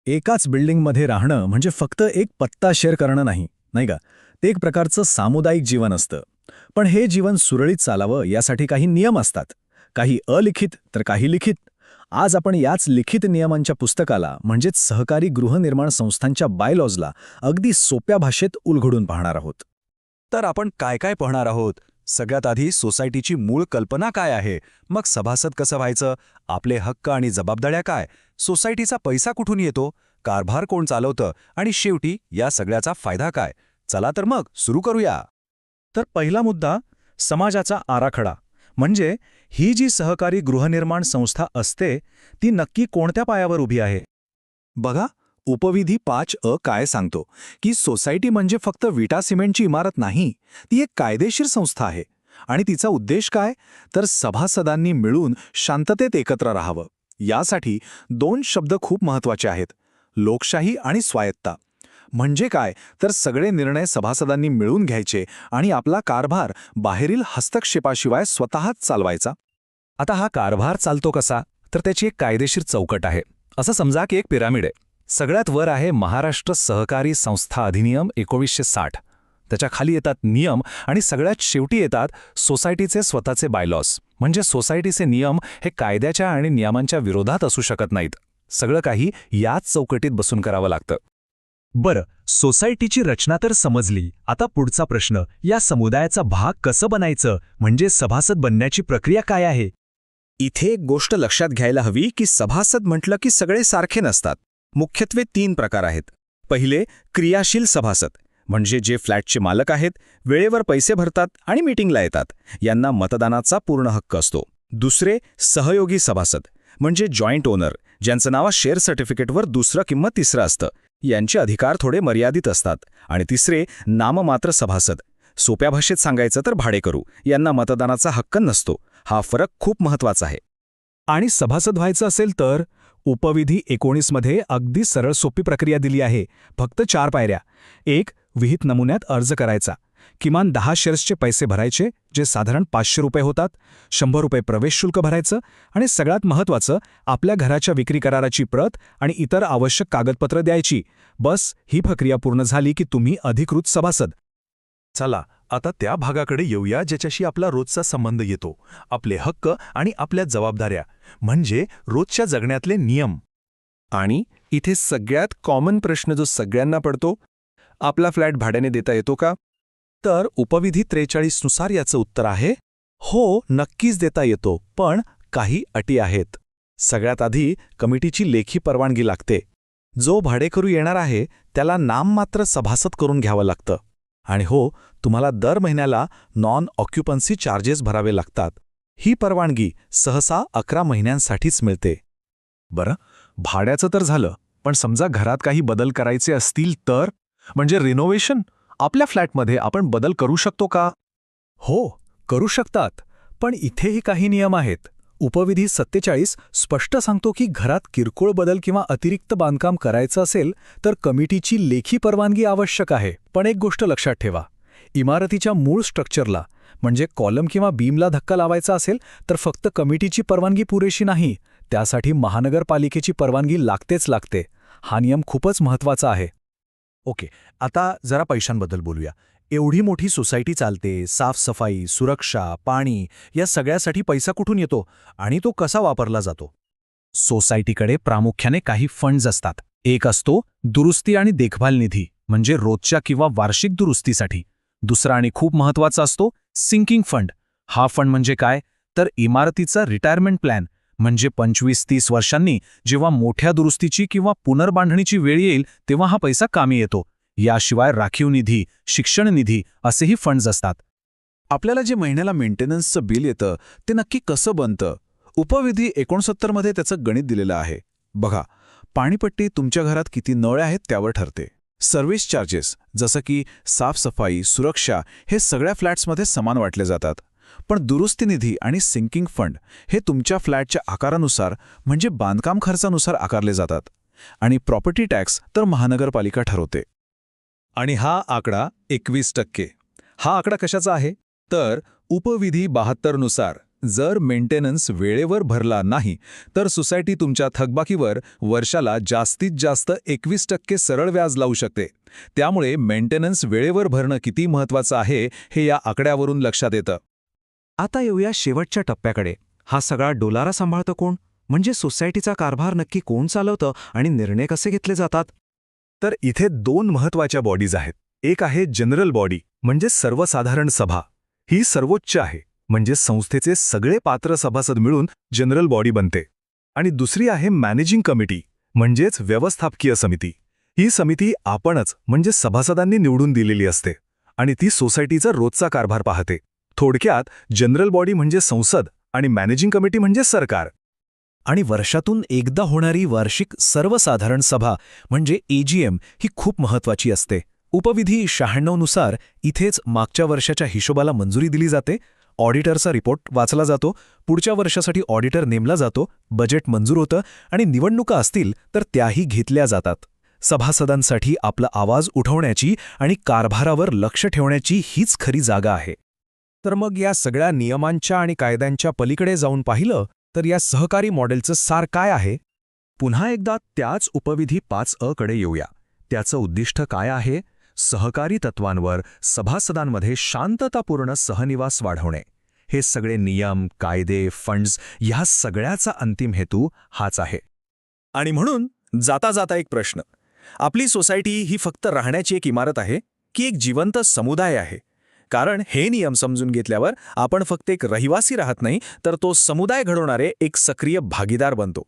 एकाच बिल्डिंगमध्ये राहणं म्हणजे फक्त एक पत्ता शेअर करणं नाही, नाही का? ते एक प्रकारचं सामुदायिक जीवन असतं. पण हे जीवन सुरळीत चालावं यासाठी काही नियम असतात. काही अलिखित तर काही लिखित. आज आपण याच लिखित नियमांच्या पुस्तकाला म्हणजेच सहकारी गृहनिर्माण संस्थांच्या बायलॉजला अगदी सोप्या भाषेत उलगडून पाहणार आहोत. तर आपण काय काय पाहणार आहोत? सगळ्यात आधी सोसायटीची मूळ कल्पना काय आहे, मग सभासद कसं व्हायचं, आपले हक्क आणि जबाबदाऱ्या काय, सोसायटीचा पैसा कुठून येतो, कारभार कोण चालवतं आणि शेवटी या सगळ्याचा फायदा काय. चला तर मग सुरू करूया. तर पहिला मुद्दा, समाजाचा आराखडा. म्हणजे ही जी सहकारी गृहनिर्माण संस्था असते ती नक्की कोणत्या पायावर उभी आहे? बघा, उपविधी 5 काय सांगतो की सोसायटी म्हणजे फक्त विटा सिमेंटची इमारत नाही, ती एक कायदेशीर संस्था आहे. आणि तिचा उद्देश काय, तर सभासदांनी मिळून शांततेत एकत्र राहावं. यासाठी 2 शब्द खूप महत्त्वाचे आहेत: लोकशाही आणि स्वायत्ता. म्हणजे काय, तर सगळे निर्णय सभासदांनी मिळून घ्यायचे आणि आपला कारभार बाहेरील हस्तक्षेपाशिवाय स्वतःच चालवायचा. आता हा कारभार चालतो कसा, तर त्याची एक कायदेशीर चौकट आहे. असं समजा की एक पिरामिड आहे. सगळ्यात वर आहे महाराष्ट्र सहकारी संस्था अधिनियम 1960. त्याच्या खाली येतात नियम आणि सगळ्यात शेवटी येतात सोसायटीचे स्वतःचे बायलॉज. म्हणजे सोसायटीचे नियम हे कायद्याच्या आणि नियमांच्या विरोधात असू शकत नाहीत. सगळं काही याच चौकटीत बसून करावं लागतं. बरं, सोसायटीची रचना तर समजली. आता पुढचा प्रश्न, या समुदायाचा भाग कसं बनायचं, म्हणजे सभासद बनण्याची प्रक्रिया काय आहे? इथे एक गोष्ट लक्षात घ्यायला हवी की सभासद म्हटलं की सगळे सारखे नसतात. मुख्यत्वे 3 प्रकार आहेत. पहिले, क्रियाशील सभासद, म्हणजे जे फ्लॅटचे मालक आहेत, वेळेवर पैसे भरतात आणि मीटिंगला येतात. यांना मतदानाचा पूर्ण हक्क असतो. दुसरे, सहयोगी सभासद, म्हणजे जॉईंट ओनर, ज्यांचं नाव शेअर सर्टिफिकेटवर दुसरं किंवा तिसरं असतं. यांचे अधिकार थोडे मर्यादित असतात. आणि तिसरे, नाममात्र सभासद, सोप्या भाषेत सांगायचं तर भाडेकरू, यांना मतदानाचा हक्क नसतो. हा फरक खूप महत्त्वाचा आहे. आणि सभासद व्हायचं असेल तर उपविधी 19 मध्ये अगदी सरळ सोपी प्रक्रिया दिली आहे. फक्त 4 पायऱ्या. 1. विहित नमुन्यात अर्ज करायचा. किमान 10 शेअर्सचे पैसे भरायचे, जे साधारण 500 रुपये होतात. 100 रुपये प्रवेश शुल्क भरायचं आणि सगळ्यात महत्त्वाचं, आपल्या घराच्या विक्री कराराची प्रत आणि इतर आवश्यक कागदपत्र द्यायची. बस, ही प्रक्रिया पूर्ण झाली की तुम्ही अधिकृत सभासद. चला आता त्या भागाकडे येऊया ज्याच्याशी आपला रोजचा संबंध येतो. आपले हक्क आणि आपल्या जबाबदाऱ्या, म्हणजे रोजच्या जगण्यातले नियम. आणि इथे सगळ्यात कॉमन प्रश्न जो सगळ्यांना पडतो, आपला फ्लॅट भाड्याने देता येतो का? तर उपविधी 43 नुसार याचं उत्तर आहे हो, नक्कीच देता येतो, पण काही अटी आहेत. सगळ्यात आधी कमिटीची लेखी परवानगी लागते. जो भाडेकरू येणार आहे त्याला नाममात्र सभासद करून घ्यावं लागतं. आणि हो, तुम्हाला दर महिन्याला नॉन ऑक्युपन्सी चार्जेस भरावे लागतात. ही परवानगी सहसा 11 महिन्यांसाठीच मिळते. बरं, भाड्याचं तर झालं, पण समजा घरात काही बदल करायचे असतील तर, म्हणजे रिनोव्हेशन, आपल्या फ्लॅटमध्ये आपण बदल करू शकतो का? हो, करू शकतात. पण इथेही काही नियम आहेत. उपविधी 47 स्पष्ट सांगतो की घरात किरकोळ बदल किंवा अतिरिक्त बांधकाम करायचं असेल तर कमिटीची लेखी परवानगी आवश्यक आहे. पण एक गोष्ट लक्षात ठेवा, इमारतीच्या मूळ स्ट्रक्चरला म्हणजे कॉलम किंवा बीमला धक्का लावायचा असेल तर फक्त कमिटीची परवानगी पुरेशी नाही, त्यासाठी महानगरपालिकेची परवानगी लागतेच लागते. हा नियम खूपच महत्त्वाचा आहे. ओके, आता जरा पैशांबद्दल बोलूया. एवढी मोठी सोसायटी चालते, साफसफाई, सुरक्षा, पाणी, या सगळ्यासाठी पैसा कुठून येतो आणि तो कसा वापरला जातो? सोसायटीकडे प्रामुख्याने काही फंड्स असतात. एक असतो दुरुस्ती आणि देखभाल निधी, म्हणजे रोजच्या किंवा वार्षिक दुरुस्तीसाठी. दुसरा आणि खूप महत्त्वाचा असतो सिंकिंग फंड. हा फंड म्हणजे काय, तर इमारतीचा रिटायरमेंट प्लॅन, म्हणजे 25-30 वर्षांनी जेव्हा मोठ्या दुरुस्तीची किंवा पुनर्बांधणीची वेळ येईल तेव्हा हा पैसा कामी येतो. याशिवाय राखीव निधी, शिक्षण निधी असेही फंड्स असतात. आपल्याला जे महिन्याला मेंटेनन्सचं बिल येतं ते नक्की कसं बनतं? उपविधी 69 मध्ये त्याचं गणित दिलेलं आहे. बघा, पाणीपट्टी तुमच्या घरात किती नळ आहेत त्यावर ठरते. सर्व्हिस चार्जेस जसं की साफसफाई, सुरक्षा, हे सगळ्या फ्लॅट्समध्ये समान वाटले जातात. पण दुरुस्ती निधी आणि सिंकिंग फंड हे तुमच्या फ्लॅटच्या आकारानुसार म्हणजे बांधकाम खर्चानुसार आकारले जातात. आणि प्रॉपर्टी टॅक्स तर महानगरपालिका ठरवते. आणि हा आकडा 21%. हा आकडा कशाचा आहे, तर उपविधी 72 नुसार जर मेंटेनन्स वेळेवर भरला नाही तर सोसायटी तुमच्या थकबाकीवर वर्षाला जास्तीत जास्त 21% सरळ व्याज लावू शकते. त्यामुळे मेंटेनन्स वेळेवर भरणं किती महत्त्वाचं आहे हे या आकड्यावरून लक्षात येतं. आता येऊया शेवटच्या टप्प्याकडे. हा सगळा डोलारा सांभाळतं कोण? म्हणजे सोसायटीचा कारभार नक्की कोण चालवतं आणि निर्णय कसे घेतले जातात? तर इथे 2 महत्वाच्या बॉडीज आहेत. एक आहे जनरल बॉडी म्हणजे सर्वसाधारण सभा. ही सर्वोच्च आहे, म्हणजे संस्थेचे सगळे पात्र सभासद मिळून जनरल बॉडी बनते. आणि दुसरी आहे मॅनेजिंग कमिटी म्हणजेच व्यवस्थापकीय समिती. ही समिती आपणच म्हणजे सभासदांनी निवडून दिलेली असते आणि ती सोसायटीचा रोजचा कारभार पाहते. थोडक्यात जनरल बॉडी म्हणजे संसद आणि मॅनेजिंग कमिटी म्हणजे सरकार. आणि वर्षातून एकदा होणारी वार्षिक सर्वसाधारण सभा म्हणजे AGM ही खूप महत्त्वाची असते. उपविधी 96 नुसार इथेच मागच्या वर्षाच्या हिशोबाला मंजुरी दिली जाते, ऑडिटरचा रिपोर्ट वाचला जातो, पुढच्या वर्षासाठी ऑडिटर नेमला जातो, बजेट मंजूर होतं आणि निवडणुका असतील तर त्याही घेतल्या जातात. सभासदांसाठी आपला आवाज उठवण्याची आणि कारभारावर लक्ष ठेवण्याची हीच खरी जागा आहे. तर मग या सगळ्या नियमांच्या आणि कायद्यांच्या पलीकडे जाऊन पाहिलं तर या सहकारी मॉडेलचं सार काय आहे? पुन्हा एकदा त्याच उपविधी 5A कडे येऊया. त्याचं उद्दिष्ट काय आहे? सहकारी तत्वांवर सभासदांमध्ये शांततापूर्ण सहनिवास वाढवणे. हे सगळे नियम, कायदे, फंड्स ह्या सगळ्याचा अंतिम हेतू हाच आहे. आणि म्हणून जाता जाता एक प्रश्न. आपली सोसायटी ही फक्त राहण्याची एक इमारत आहे की एक जिवंत समुदाय आहे? कारण हे नियम समजून घेतल्यावर आपण फक्त एक रहिवासी राहत नाही, तर तो समुदाय घडवणारे एक सक्रिय भागीदार बनतो.